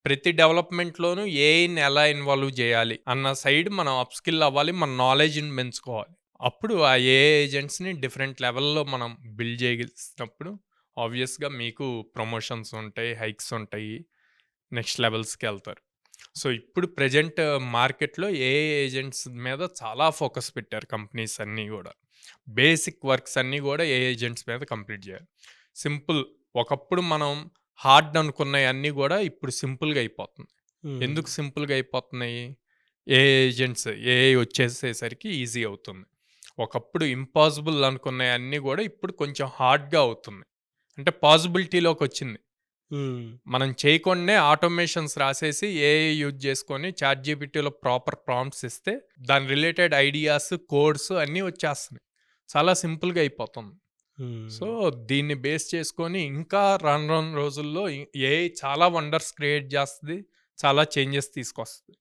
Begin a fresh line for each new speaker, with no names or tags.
ప్రతి డెవలప్‌మెంట్‌లోనూ ఏఐని ఎలా ఇన్వాల్వ్ జేయాలి అన్న సైడ్ మనం అప్‌స్కిల్ అవ్వాలి. మన నాలెడ్జ్‌ని పెంచుకోవాలి. అప్పుడు ఆ ఏఐ ఏజెంట్స్‌ని డిఫరెంట్ లెవెల్‌లో మనం బిల్డ్ చేయగలిసినప్పుడు ఆబ్వియస్‌గా మీకు ప్రమోషన్స్ ఉంటాయి, హైక్స్ ఉంటాయి. నెక్స్ట్ లెవెల్స్‌కెళ్తారు. సో, ఇప్పుడు ప్రెజెంట్ మార్కెట్‌లో ఏఐ ఏజెంట్స్ మీద చాలా ఫోకస్ పెట్టారు కంపెనీస్ అన్నీ గూడా. బేసిక్ వర్క్స్ అన్నీ గూడా ఏఐ ఏజెంట్స్ మీద కంప్లీట్ జేయాలి. సింపుల్ ఒకప్పుడు మనం హార్డ్ అనుకున్నయన్నీ గూడా ఇప్పుడు సింపుల్‌గా అయిపోతుంది.
హ్మ్.
ఎందుకు సింపుల్‌గా అయిపోతున్నాయి? ఏఐ ఏజెంట్స్ ఏఐ వచ్చేసేసరికి ఈజీ అవుతుంది. ఒకప్పుడు ఇంపాసిబుల్ అనుకున్నయన్నీ గూడా ఇప్పుడు కొంచెం హార్డ్‌గా అవుతుంది. అంటే పాసిబిలిటీలోకొచ్చింది.
హ్మ్.
మనం చేయకుండానే ఆటోమేషన్స్ రాసేసి ఏఐ యూజ్ చేసుకొని చాట్‌జీపీటీలో ప్రాపర్ ప్రాంప్ట్స్ ఇస్తే దాని రిలేటెడ్ ఐడియాస్, కోడ్స్ అన్నీ వచ్చేస్తున్నాయి. చాలా సింపుల్‌గా అయిపోతుంది. సో,
హ్మ్.
దీన్ని బేస్ చేసుకొని ఇంకా రాను రాను రోజుల్లో ఏఐ చాలా వండర్స్ క్రియేట్ చేస్తది. చాలా చేంజెస్ తీసుకొస్తది.